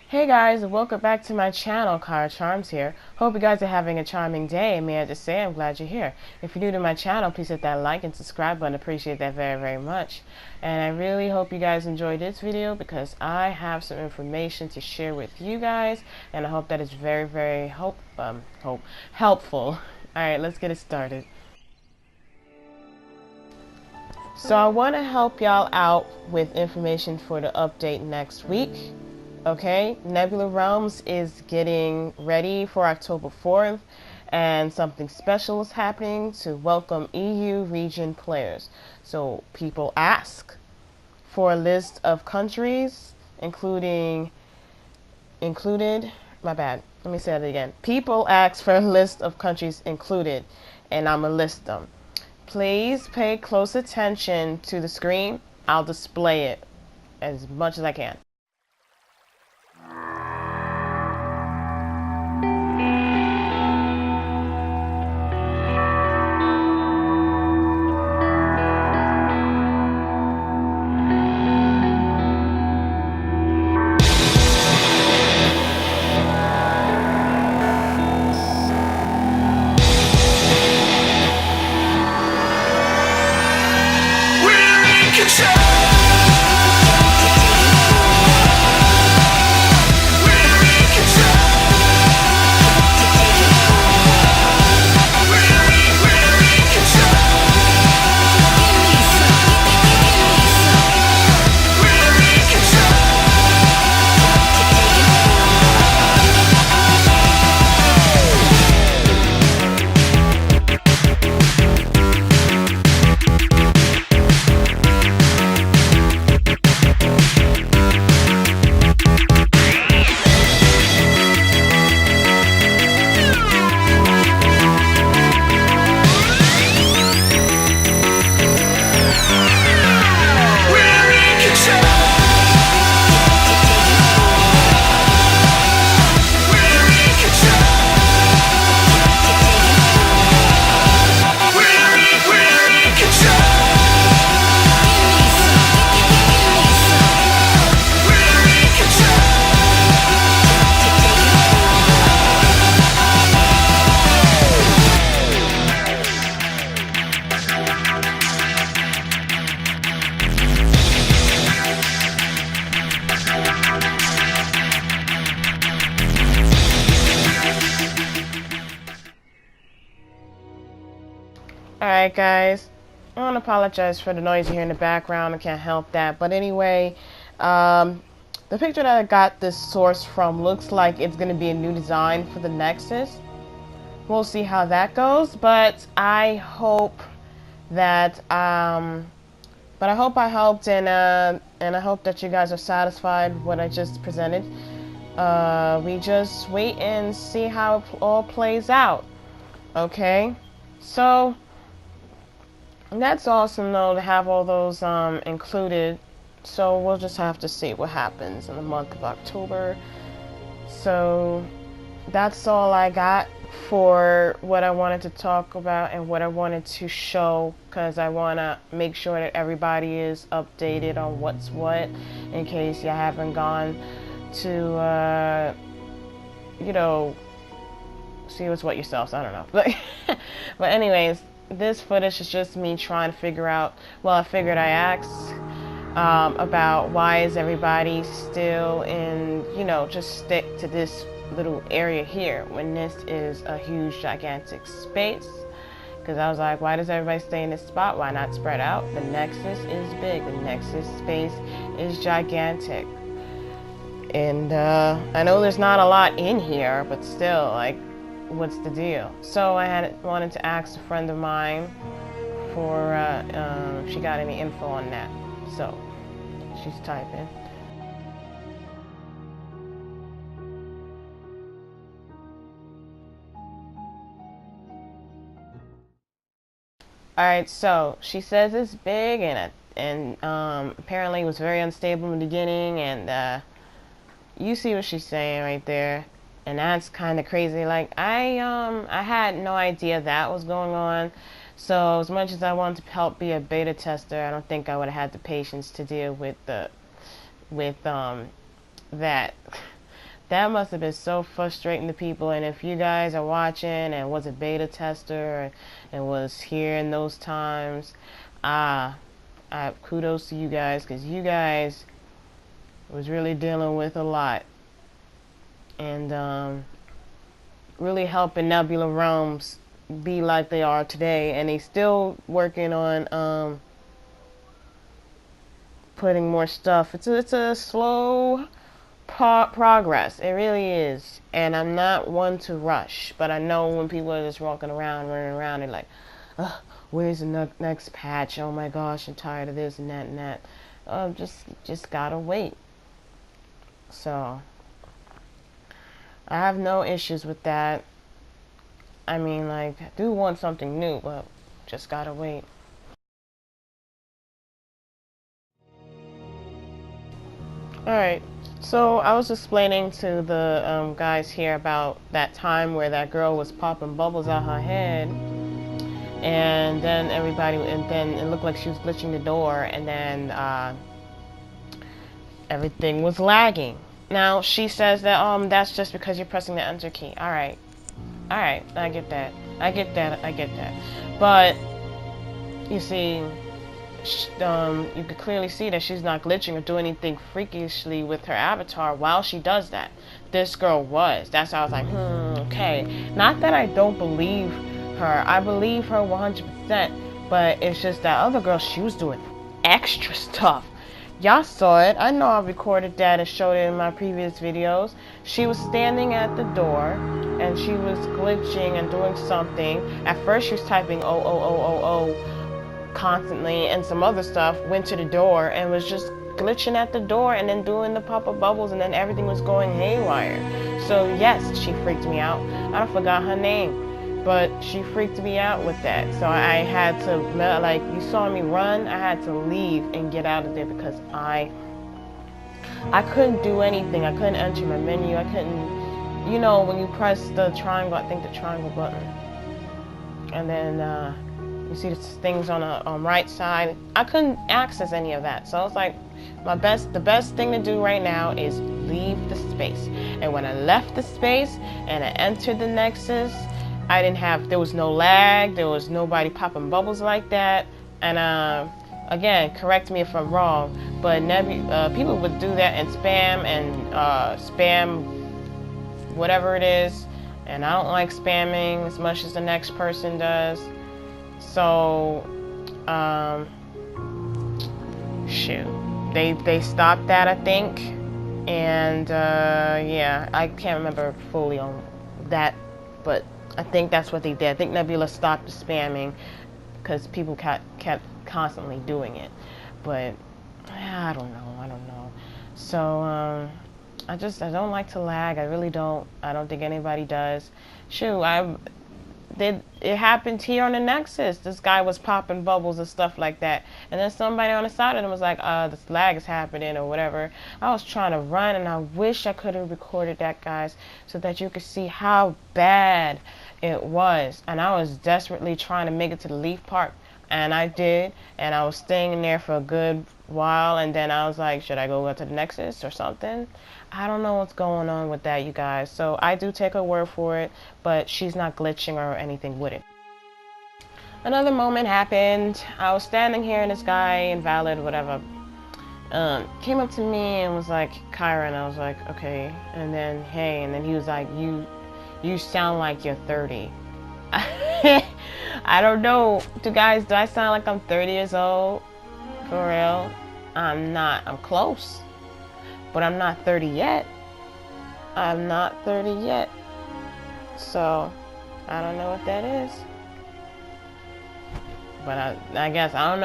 Hey guys, and welcome back to my channel. Kara Charms here. Hope you guys are having a charming day, and may I just say I'm glad you're here. If you're new to my channel, please hit that like and subscribe button. I appreciate that very, very much. And I really hope you guys enjoyed this video because I have some information to share with you guys, and I hope that it's very, very helpful. Alright, let's get it started. So I want to help y'all out with information for the update next week. Okay, Nebula Realms is getting ready for October 4th, and something special is happening to welcome EU region players. So people ask for a list of countries, included, my bad, let me say that again. People ask for a list of countries included, and I'm gonna list them. Please pay close attention to the screen. I'll display it as much as I can. Alright guys, I want to apologize for the noise you hear in the background. I can't help that. But anyway, the picture that I got this source from looks like it's going to be a new design for the Nexus. We'll see how that goes, but I hope that, I hope I helped, and I hope that you guys are satisfied with what I just presented. We just wait and see how it all plays out. Okay, so that's awesome though to have all those included. So we'll just have to see what happens in the month of October. So that's all I got for what I wanted to talk about and what I wanted to show, because I want to make sure that everybody is updated on what's what, in case you haven't gone to you know, see what's what yourselves. I don't know. But anyways, this footage is just me trying to figure out, well, I figured I asked about why is everybody still in, you know, just stick to this little area here when this is a huge gigantic space. Because I was like, why does everybody stay in this spot? Why not spread out? The Nexus is big. The Nexus space is gigantic. And I know there's not a lot in here, but still, like, what's the deal? So I wanted to ask a friend of mine for if she got any info on that. So she's typing. Alright, so she says it's big, and apparently it was very unstable in the beginning, and you see what she's saying right there. And that's kind of crazy. Like, I had no idea that was going on. So as much as I wanted to help be a beta tester, I don't think I would have had the patience to deal with that. That must have been so frustrating to people. And if you guys are watching and was a beta tester and was here in those times, kudos to you guys, because you guys was really dealing with a lot and really helping Nebula Realms be like they are today. And they still working on putting more stuff. It's a slow progress. It really is. And I'm not one to rush, but I know when people are just walking around, running around, they're like, ugh, where's the next patch? Oh my gosh, I'm tired of this and that and that. Just gotta wait. So I have no issues with that. I mean, like, I do want something new, but just gotta wait. Alright, so I was explaining to the guys here about that time where that girl was popping bubbles out her head, and then it looked like she was glitching the door, and then everything was lagging. Now, she says that that's just because you're pressing the enter key. Alright, I get that. I get that. But, you see, you could clearly see that she's not glitching or doing anything freakishly with her avatar while she does that. This girl was. That's why I was like, okay. Not that I don't believe her. I believe her 100%. But it's just that other girl, she was doing extra stuff. Y'all saw it. I know I recorded that and showed it in my previous videos. She was standing at the door and she was glitching and doing something. At first she was typing oh constantly, and some other stuff, went to the door and was just glitching at the door and then doing the pop-up bubbles, and then everything was going haywire. So yes, she freaked me out. I forgot her name, but she freaked me out with that. So I had to, like, you saw me run, I had to leave and get out of there because I couldn't do anything. I couldn't enter my menu. I couldn't, you know, when you press the triangle, I think the triangle button, and then you see the things on the right side. I couldn't access any of that. So it's like the best thing to do right now is leave the space. And when I left the space and I entered the Nexus, there was no lag, there was nobody popping bubbles like that. And again, correct me if I'm wrong, but people would do that and spam whatever it is. And I don't like spamming as much as the next person does. So, shoot, they stopped that, I think, and yeah, I can't remember fully on that, but I think that's what they did. I think Nebula stopped the spamming because people kept constantly doing it, but I don't know. So, I don't like to lag. I really don't. I don't think anybody does. Shoot, it happened here on the Nexus. This guy was popping bubbles and stuff like that. And then somebody on the side of them was like, this lag is happening or whatever. I was trying to run, and I wish I could have recorded that, guys, so that you could see how bad it was. And I was desperately trying to make it to the Leaf Park. And I did. And I was staying in there for a good while. And then I was like, should I go to the Nexus or something? I don't know what's going on with that, you guys. So I do take her word for it, but she's not glitching or anything with it. Another moment happened. I was standing here and this guy, invalid, whatever, came up to me and was like, Kyra, and I was like, okay. And then, hey, and then he was like, you sound like you're 30. I don't know. Do I sound like I'm 30 years old? For real? I'm not. I'm close. But I'm not 30 yet. I'm not 30 yet. So, I don't know what that is. But I guess, I don't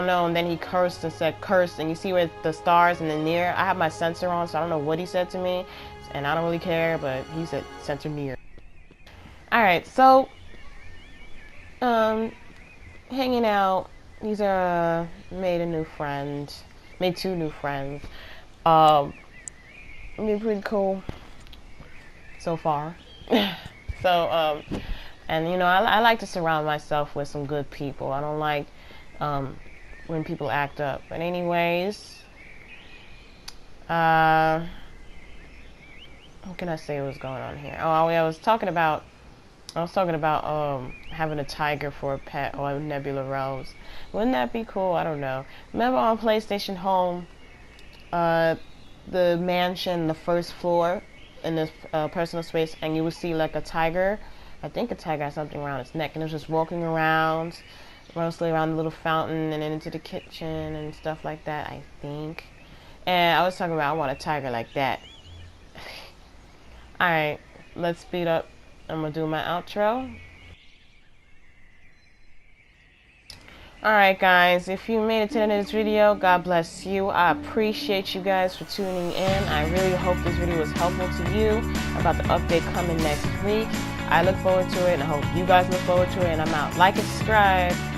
know. And then he cursed and said curse. And you see where the stars and the near. I have my sensor on, so I don't know what he said to me. And I don't really care, but he said sensor near. Alright, so, hanging out. These are, made two new friends. Been pretty cool so far. So, and you know, I like to surround myself with some good people. I don't like when people act up. But anyways, what can I say was going on here? Oh, I was talking about having a tiger for a pet or Nebula Realms. Wouldn't that be cool? I don't know. Remember on PlayStation Home, uh, the mansion, the first floor in this personal space, and you would see like a tiger. I think a tiger had something around its neck, and it was just walking around, mostly around the little fountain and then into the kitchen and stuff like that, I think. And I was talking about I want a tiger like that. Alright, let's speed up. I'm gonna do my outro. Alright guys, if you made it to the end of this video, God bless you. I appreciate you guys for tuning in. I really hope this video was helpful to you about the update coming next week. I look forward to it and I hope you guys look forward to it, and I'm out. Like and subscribe.